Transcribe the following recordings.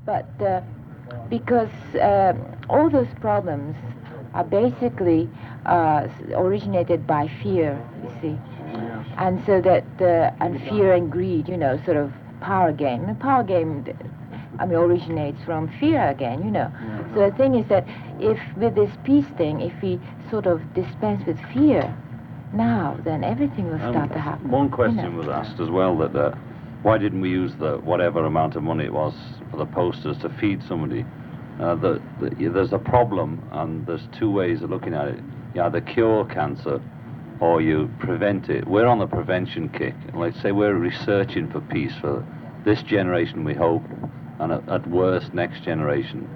but because all those problems are basically originated by fear, you see. And so that, and fear and greed, sort of power game. And power game, originates from fear again, So the thing is that if with this peace thing, if we sort of dispense with fear now, then everything will start to happen. One question was asked as well, that why didn't we use the whatever amount of money it was for the posters to feed somebody? There's a problem, and there's two ways of looking at it. You either cure cancer or you prevent it. We're on the prevention kick. Let's say we're researching for peace for this generation, we hope, and at worst, next generation.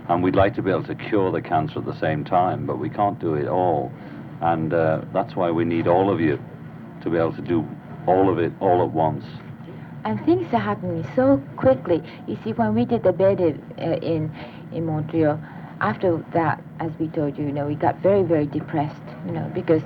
And we'd like to be able to cure the cancer at the same time, but we can't do it all. And that's why we need all of you to be able to do all of it all at once. And things are happening so quickly. You see, when we did the bed in Montreal, after that, as we told you, we got very, very depressed, because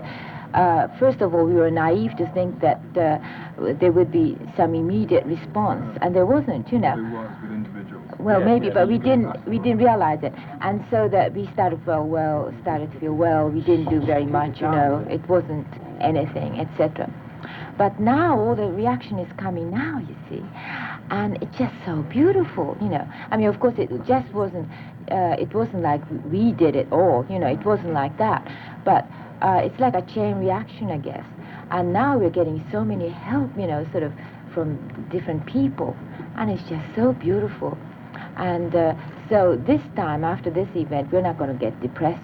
first of all, we were naive to think that there would be some immediate response, and there wasn't, There was with individuals. Well, maybe, but we didn't realize it, and so that we started to feel well. We didn't do very much, It wasn't anything, etc. But now all the reaction is coming now, you see, and it's just so beautiful, Of course, it just wasn't. It wasn't like we did it all, It wasn't like that, but it's like a chain reaction, I guess. And now we're getting so many help, sort of from different people, and it's just so beautiful. And so this time, after this event, we're not going to get depressed,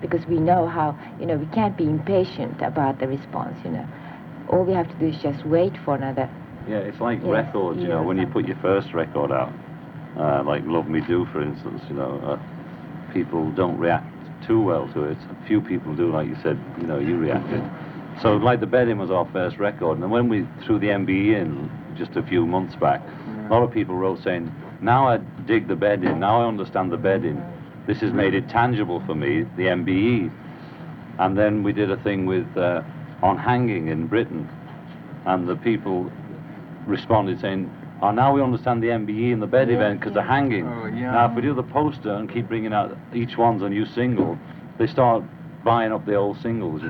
because we know how, we can't be impatient about the response, All we have to do is just wait for another. Yeah, it's like records, when you put your first record out, like Love Me Do, for instance, people don't react too well to it. A few people do, like you said, you reacted. So like the Bedding was our first record, and when we threw the MBE in just a few months back, a lot of people wrote saying, now I dig the Bedding, now I understand the Bedding. This has made it tangible for me, the MBE. And then we did a thing with on hanging in Britain, and the people responded saying, oh, now we understand the MBE and the bed event because they're hanging. Oh, yeah. Now, if we do the poster and keep bringing out each one's a new single, they start buying up the old singles,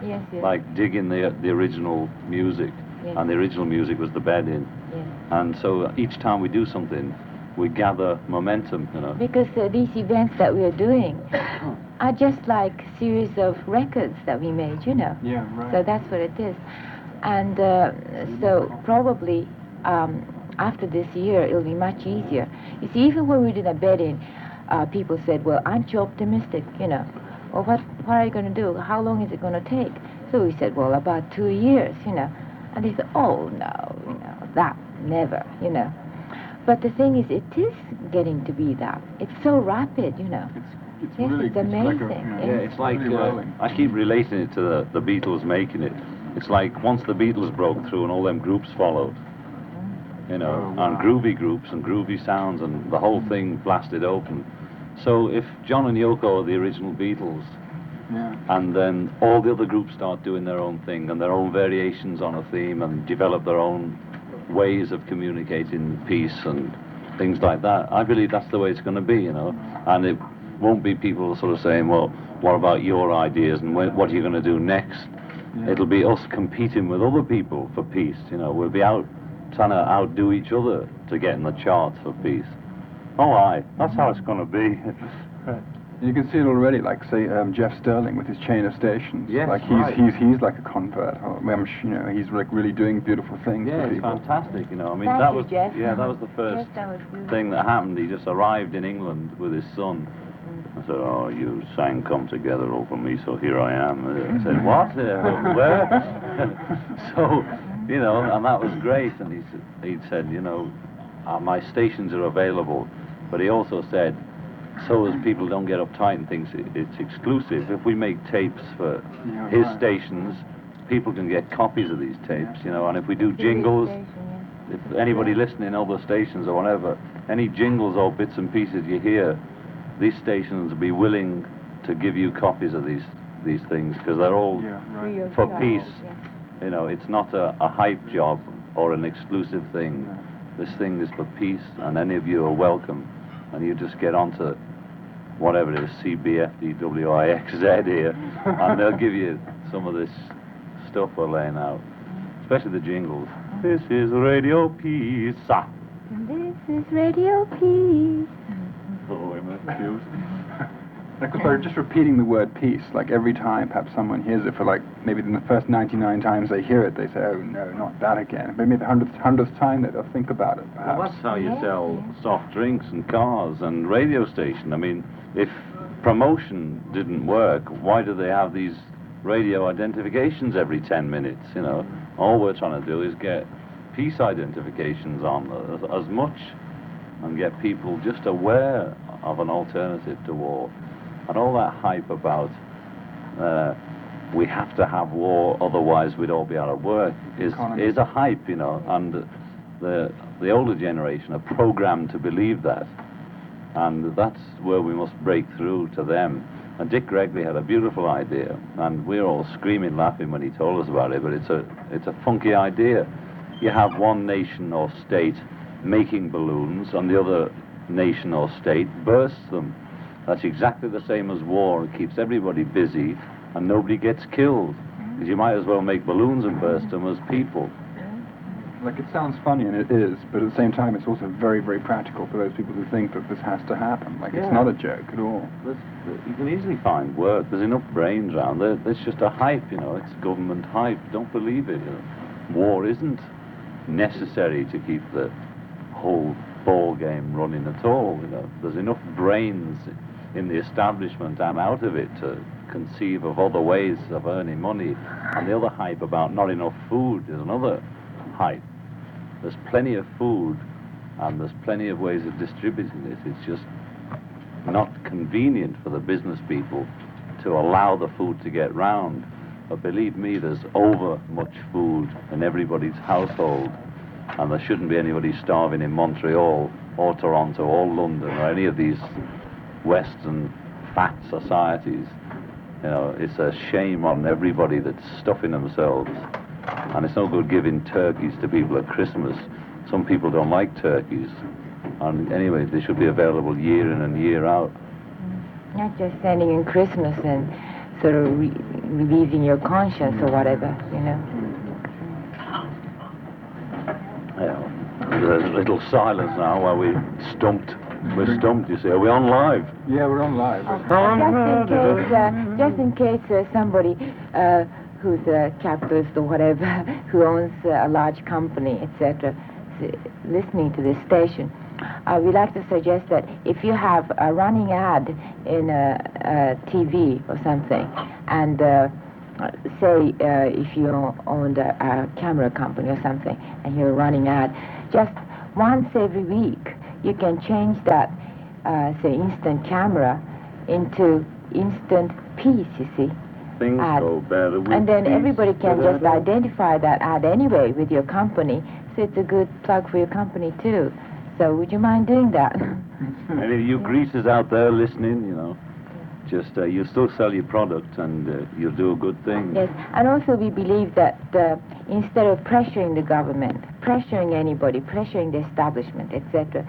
Yes. like digging the original music. Yes. And the original music was the bed in. Yes. And so each time we do something, we gather momentum, Because these events that we are doing are just like a series of records that we made, Yeah, right. So that's what it is. And so probably after this year, it'll be much easier. You see, even when we did a bedding, people said, well, aren't you optimistic, Well, what are you going to do? How long is it going to take? So we said, well, about 2 years, And they said, oh, no, that, never, But the thing is, it is getting to be that. It's so rapid, It's Yes, really, it's amazing. Yeah, it's like, really rolling. I keep relating it to the Beatles making it. It's like once the Beatles broke through and all them groups followed, Oh, wow. and groovy groups and groovy sounds, and the whole thing blasted open. So if John and Yoko are the original Beatles, Yeah. and then all the other groups start doing their own thing and their own variations on a theme and develop their own ways of communicating peace and things like that, I believe that's the way it's going to be, And it won't be people sort of saying, well, what about your ideas and what are you going to do next? Yeah. It'll be us competing with other people for peace, We'll be out trying to outdo each other to get in the charts for peace. Oh, aye, that's how it's going to be. Right. You can see it already, like say Jeff Sterling with his chain of stations. Yes, like right. he's like a convert. He's like really doing beautiful things Yeah, for it's people. fantastic, I mean, Thank that you, was Jeff. yeah, that was the first Yes, that was good. thing that happened. He just arrived in England with his son. I said, oh, you sang Come Together over me, so here I am. I said, what? Where? So, and that was great. And he said, my stations are available. But he also said, so as people don't get uptight and think it's exclusive, if we make tapes for his stations, people can get copies of these tapes, and if we do jingles, if anybody listening, other stations or whatever, any jingles or bits and pieces you hear, these stations will be willing to give you copies of these things, because they're all Free of for charge, peace. yeah. It's not a hype job or an exclusive thing. This thing is for peace, and any of you are welcome. and you just get onto whatever it is, CBFDWIXZ here, and they'll give you some of this stuff we're laying out, especially the jingles. This is Radio Pizza. This is Radio Peace. Oh, I'm confused. Because by just repeating the word peace, like every time perhaps someone hears it for like, maybe in the first 99 times they hear it, they say, oh no, not that again. Maybe the 100th time that they'll think about it, perhaps. Well, that's how you sell soft drinks and cars and radio station. I mean, if promotion didn't work, why do they have these radio identifications every 10 minutes, you know? All we're trying to do is get peace identifications on as much and get people just aware of an alternative to war. And all that hype about we have to have war, otherwise we'd all be out of work, is a hype, you know, and the older generation are programmed to believe that. And that's where we must break through to them. And Dick Gregory had a beautiful idea, and we were all screaming, laughing when he told us about it, but it's a funky idea. You have one nation or state making balloons, and the other nation or state bursts them. That's exactly the same as war. It keeps everybody busy, and nobody gets killed. Because you might as well make balloons and burst them as people. Like, it sounds funny, and it is, but at the same time, it's also very, very practical for those people who think that this has to happen. Like, it's not a joke at all. You can easily find work. There's enough brains around. There's just a hype, you know. It's government hype. Don't believe it. You know. War isn't necessary to keep the whole ball game running at all, you know. There's enough brains in the establishment and out of it to conceive of other ways of earning money. And the other hype about not enough food is another hype. There's plenty of food, and there's plenty of ways of distributing it. It's just not convenient for the business people to allow the food to get round. But believe me, there's over much food in everybody's household, and there shouldn't be anybody starving in Montreal or Toronto or London or any of these Western fat societies. You know, it's a shame on everybody that's stuffing themselves. And it's no good giving turkeys to people at Christmas. Some people don't like turkeys. And anyway, they should be available year in and year out. Not just sending in Christmas and sort of relieving your conscience or whatever, you know. Yeah, there's a little silence now while we're stumped, you see. Are we on live? Yeah, we're on live. Just in case somebody who's a capitalist or whatever, who owns a large company, etc., listening to this station, we'd like to suggest that if you have a running ad in a TV or something, and say if you owned a camera company or something, and you're running ad, just once every week, you can change that, say, instant camera into instant peace, you see. Things ad. go better with And then peace. everybody can just identify that ad anyway with your company, so it's a good plug for your company too. So would you mind doing that? Any of you greasers out there listening, you know, just you still sell your product and you'll do a good thing. Yes, and also we believe that instead of pressuring the government, pressuring anybody, pressuring the establishment, etc.,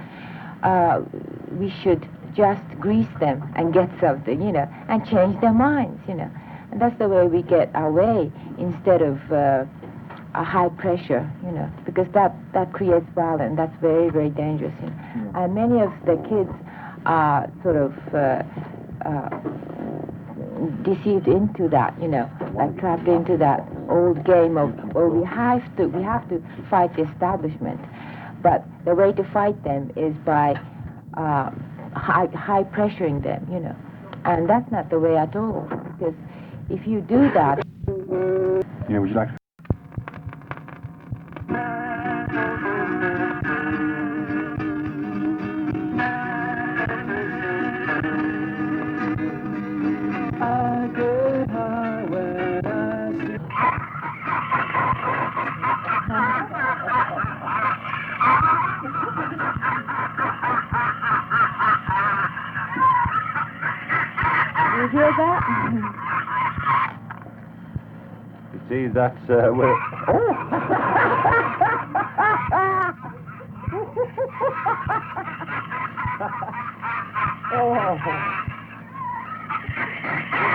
we should just grease them and get something, you know, and change their minds, you know. And that's the way we get our way instead of a high pressure, you know, because that creates violence. That's very, very dangerous. You know? And many of the kids are sort of deceived into that, you know, like trapped into that old game of, well, we have to fight the establishment. But the way to fight them is by high pressuring them, you know. And that's not the way at all, because if you do that... Yeah, would you like to... You hear that? You see, that's where... Oh!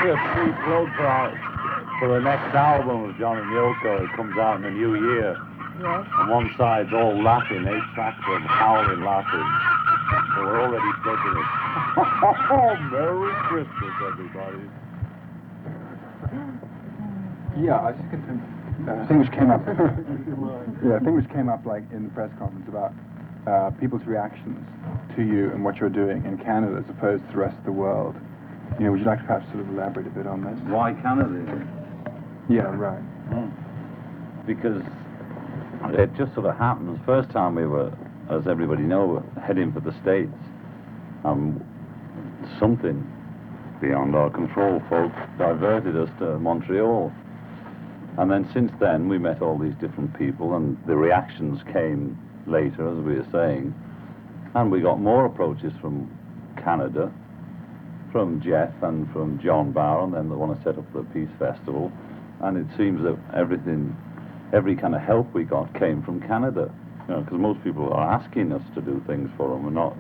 be a free plug for the next album of John and Yoko. It comes out in the new year. Yes. On one side's all Latin, 8 tracks of howling Latin. So we're already plugging it. Merry Christmas, everybody. Yeah, I was just going to, a thing which came up. Yeah, a thing which came up like in the press conference about people's reactions to you and what you're doing in Canada as opposed to the rest of the world. You know, would you like to perhaps sort of elaborate a bit on this? Why Canada? Yeah, right. Because it just sort of happened. The first time we were, as everybody knows, heading for the States, something beyond our control, folks, diverted us to Montreal. And then since then, we met all these different people, and the reactions came later, as we were saying. And we got more approaches from Canada, from Jeff and from John Barron, then they want to set up the Peace Festival. And it seems that every kind of help we got came from Canada. You know, because most people are asking us to do things for them and not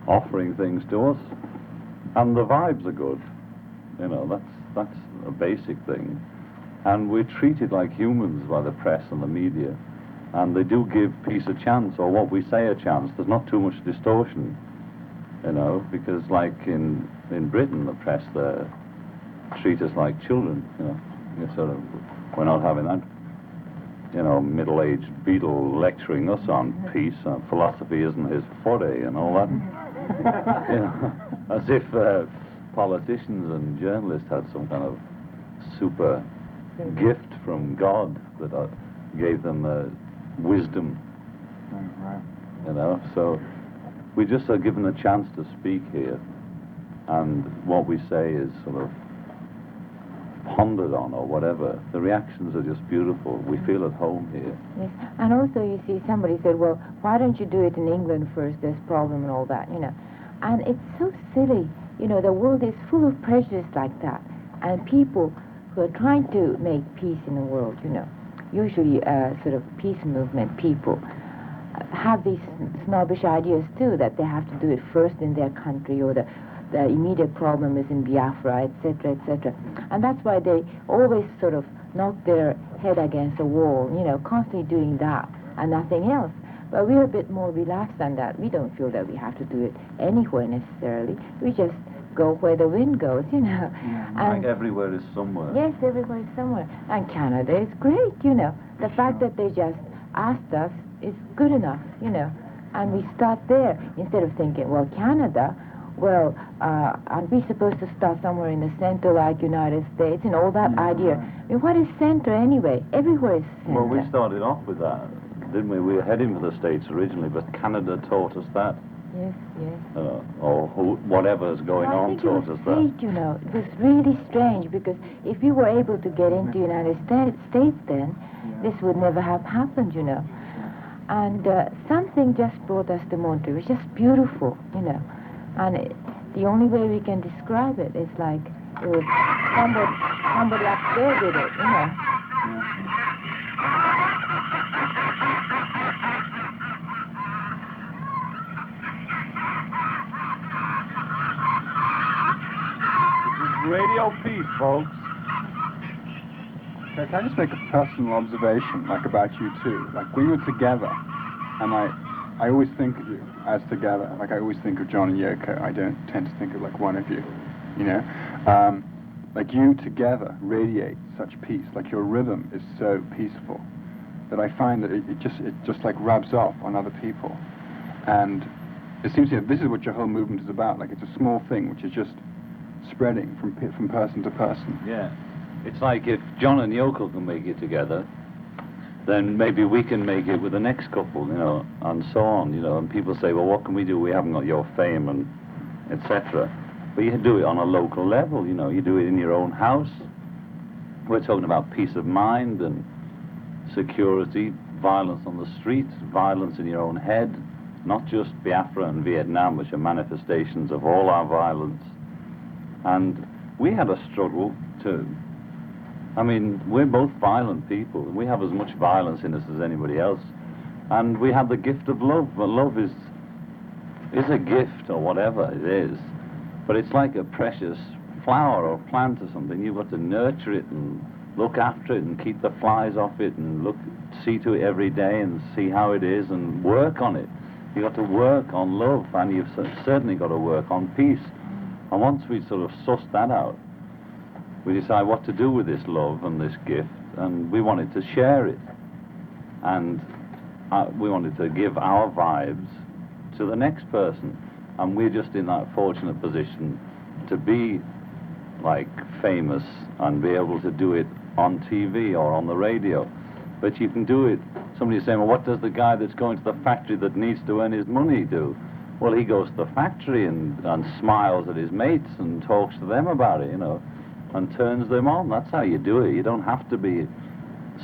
offering things to us. And the vibes are good. You know, that's a basic thing. And we're treated like humans by the press and the media. And they do give peace a chance, or what we say a chance. There's not too much distortion, you know, because like in Britain, the press there treat us like children, you know. You're sort of, we're not having that, you know, middle-aged Beatle lecturing us on peace. Philosophy isn't his forte and all that. You know, as if politicians and journalists had some kind of super gift from God that gave them wisdom. Right. You know, so we just are given a chance to speak here, and what we say is sort of pondered on or whatever. The reactions are just beautiful. We feel at home here. Yes, and also you see, somebody said, well, why don't you do it in England first? There's problem and all that, you know. And it's so silly. You know, the world is full of prejudice like that, and people who are trying to make peace in the world, you know, usually sort of peace movement people, have these snobbish ideas too, that they have to do it first in their country, or the immediate problem is in Biafra, etc., etc. And that's why they always sort of knock their head against the wall, you know, constantly doing that and nothing else. But we're a bit more relaxed than that. We don't feel that we have to do it anywhere necessarily. We just go where the wind goes, you know. Like everywhere is somewhere. Yes, everywhere is somewhere. And Canada is great, you know. The fact that they just asked us is good enough, you know. And we start there instead of thinking, well, Canada, well, aren't we supposed to start somewhere in the center like United States and all that idea? I mean, what is center anyway? Everywhere is center. Well, we started off with that, didn't we? We were heading for the States originally, but Canada taught us that. Yes, yes. Or whatever's going on taught us that. I think it was great, you know. It was really strange, because if we were able to get into the United States then, this would never have happened, you know. And something just brought us to Montreal. It was just beautiful, you know. And the only way we can describe it is like it was somebody up there did it, you know. Radio Peace, folks. Can I just make a personal observation, like about you two? Like we were together, and I always think of you as together. Like I always think of John and Yoko. I don't tend to think of like one of you, you know. Like you together radiate such peace. Like your rhythm is so peaceful that I find that it just like rubs off on other people, and it seems to me this is what your whole movement is about. Like it's a small thing which is just spreading from person to person. Yeah. It's like if John and Yoko can make it together, then maybe we can make it with the next couple, you know, and so on, you know. And people say, well, what can we do? We haven't got your fame and etc. But you can do it on a local level, you know. You do it in your own house. We're talking about peace of mind and security, violence on the street, violence in your own head, not just Biafra and Vietnam, which are manifestations of all our violence. And we had a struggle too. I mean, we're both violent people. We have as much violence in us as anybody else. And we have the gift of love. But love is a gift, or whatever it is. But it's like a precious flower or plant or something, you've got to nurture it and look after it and keep the flies off it and see to it every day and see how it is and work on it. You've got to work on love, and you've certainly got to work on peace. And once we sort of sussed that out, we decide what to do with this love and this gift, and we wanted to share it. And we wanted to give our vibes to the next person. And we're just in that fortunate position to be, like, famous and be able to do it on TV or on the radio. But you can do it. Somebody's saying, well, what does the guy that's going to the factory that needs to earn his money do? Well, he goes to the factory and smiles at his mates and talks to them about it, you know, and turns them on. That's how you do it. You don't have to be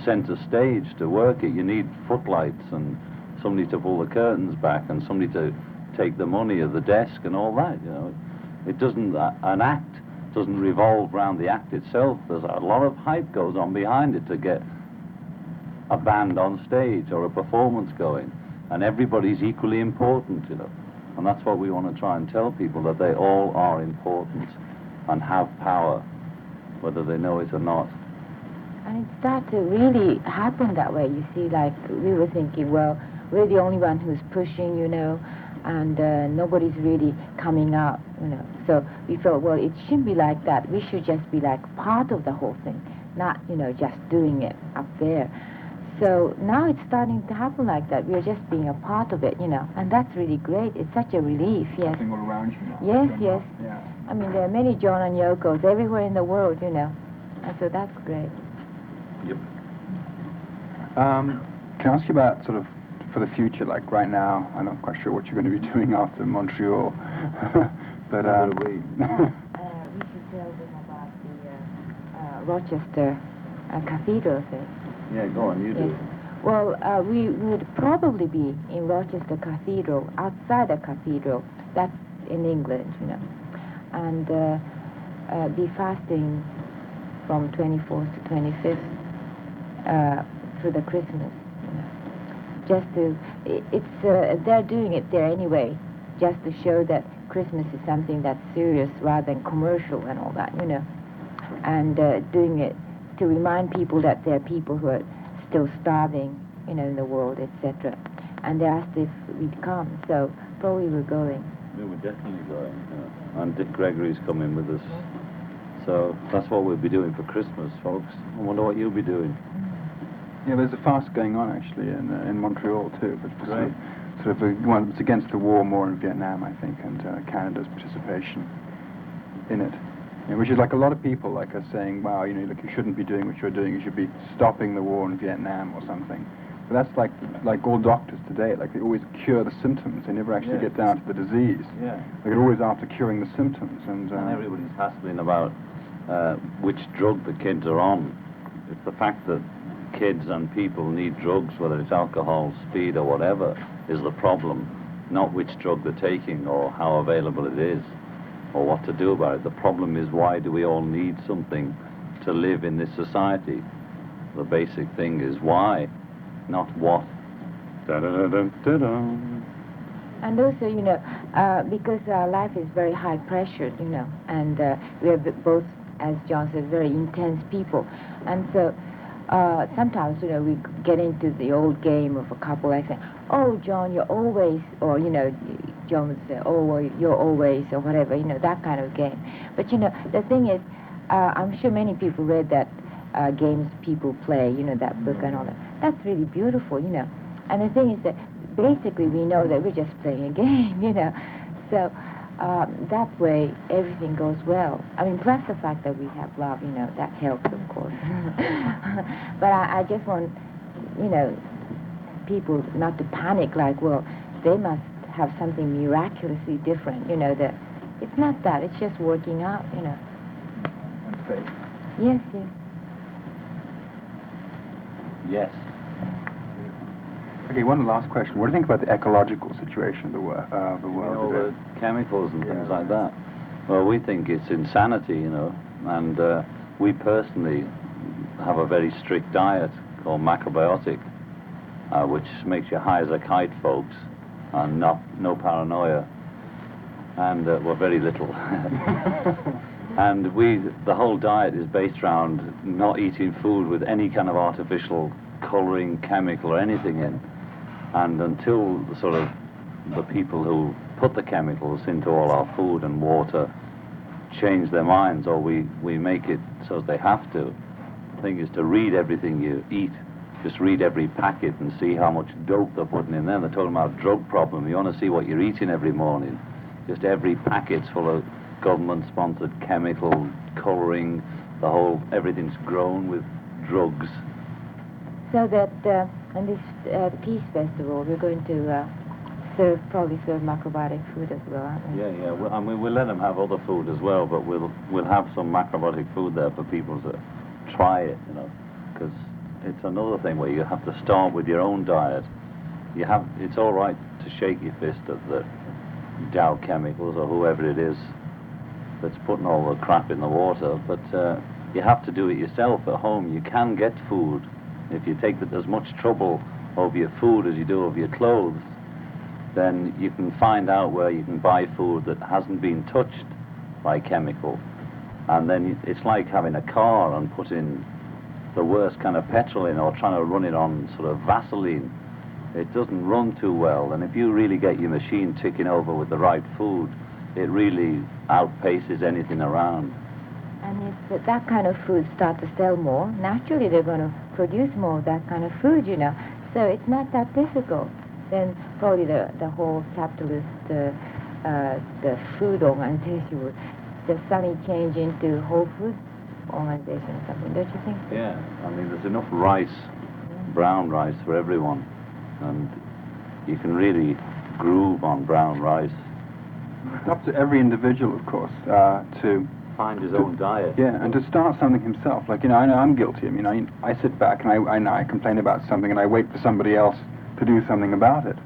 center stage to work it. You need footlights and somebody to pull the curtains back and somebody to take the money of the desk and all that, you know. It doesn't, an act doesn't revolve around the act itself. There's a lot of hype goes on behind it to get a band on stage or a performance going, and everybody's equally important, you know. And that's what we want to try and tell people, that they all are important and have power, whether they know it or not. And it started to really happen that way. You see, like, we were thinking, well, we're the only one who's pushing, you know, and nobody's really coming up, you know. So we felt, well, it shouldn't be like that. We should just be like part of the whole thing, not, you know, just doing it up there. So now it's starting to happen like that. We're just being a part of it, you know, and that's really great. It's such a relief, yes. Something all around you now. Yes, yes. Yeah. I mean, there are many John and Yokos everywhere in the world, you know, and so that's great. Yep. Can I ask you about sort of for the future, like right now? I'm not quite sure what you're going to be doing after Montreal, but We should tell them about the Rochester Cathedral thing. Yeah, go on, you do. Yes. Well, we would probably be in Rochester Cathedral, outside the cathedral. That's in England, you know, and be fasting from 24th to 25th through the Christmas. You know. Just to, they're doing it there anyway, just to show that Christmas is something that's serious rather than commercial and all that, you know, and doing it to remind people that there are people who are still starving, you know, in the world, etc. And they asked if we'd come, so probably we're going. Yeah, we're definitely going. Yeah. And Dick Gregory's coming with us. So that's what we'll be doing for Christmas, folks. I wonder what you'll be doing. yeah, there's a fast going on actually in Montreal too, but for Right. well, it's against the war more in Vietnam, I think, and Canada's participation in it. Yeah, which is like a lot of people like are saying, wow, you know, like you shouldn't be doing what you're doing. You should be stopping the war in Vietnam or something. But that's like all doctors today. Like they always cure the symptoms. They never actually get down to the disease. Yeah. They're always after curing the symptoms. And everybody's hassling about which drug the kids are on. It's the fact that kids and people need drugs, whether it's alcohol, speed, or whatever, is the problem. Not which drug they're taking or how available it is, or what to do about it. The problem is, why do we all need something to live in this society? The basic thing is why, not what. Da-da-da-da-da-da. And also, you know, because our life is very high pressured, you know, and we are both, as John said, very intense people. And so sometimes, you know, we get into the old game of a couple like saying, oh, John, you're always, or, you know, John would say, oh, well, you're always, or whatever, you know, that kind of game. But, you know, the thing is, I'm sure many people read that Games People Play, you know, that book and all that. That's really beautiful, you know. And the thing is that basically we know that we're just playing a game, you know. So that way everything goes well. I mean, plus the fact that we have love, you know, that helps, of course. But I just want, you know, people not to panic like, well, they must have something miraculously different, you know, that it's not that, it's just working out, you know. and faith. Yes, yes. Yes. Okay, one last question. What do you think about the ecological situation of the world today? The chemicals and things like that. Well, we think it's insanity, you know, and we personally have a very strict diet called macrobiotic, which makes you high as a kite, folks, and no paranoia, and we're very little. And the whole diet is based around not eating food with any kind of artificial colouring, chemical or anything in. And until the people who put the chemicals into all our food and water change their minds, or we make it so they have to, the thing is to read everything you eat. Just read every packet and see how much dope they're putting in there. They're talking about drug problem. You want to see what you're eating every morning. Just every packet's full of government-sponsored chemical, colouring, everything's grown with drugs. So that on this Peace Festival, we're going to probably serve macrobiotic food as well, aren't we? Yeah. Well, I mean, we'll let them have other food as well, but we'll have some macrobiotic food there for people to try it, because it's another thing where you have to start with your own diet. It's all right to shake your fist at the Dow Chemicals or whoever it is that's putting all the crap in the water, but you have to do it yourself at home. You can get food. If you take as much trouble over your food as you do over your clothes, then you can find out where you can buy food that hasn't been touched by chemical. And then it's like having a car and putting the worst kind of petrol in, or trying to run it on sort of Vaseline. It doesn't run too well, and if you really get your machine ticking over with the right food, it really outpaces anything around. And if that kind of food start to sell more, naturally they're going to produce more of that kind of food, So it's not that difficult. Then probably the whole capitalist, the food organization would just suddenly change into Whole Foods organization or something, don't you think? Yeah, I mean, there's enough rice, brown rice for everyone, and you can really groove on brown rice. It's up to every individual, of course, to find his own diet. Yeah, and to start something himself. Like, I know I'm guilty. I mean, I sit back and I complain about something and I wait for somebody else to do something about it.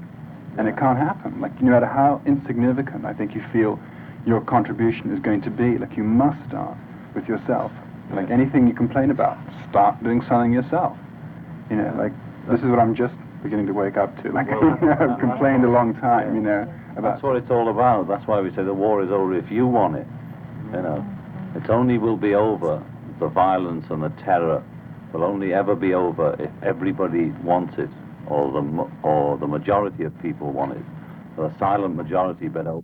And it can't happen. Like, no matter how insignificant I think you feel your contribution is going to be, like, you must start with yourself. Like, anything you complain about, start doing something yourself. Like, this is what I'm just beginning to wake up to. Like, I've complained a long time, about... That's what it's all about. That's why we say the war is over if you want it. It only will be over, the violence and the terror will only ever be over if everybody wants it, or the majority of people want it. The silent majority better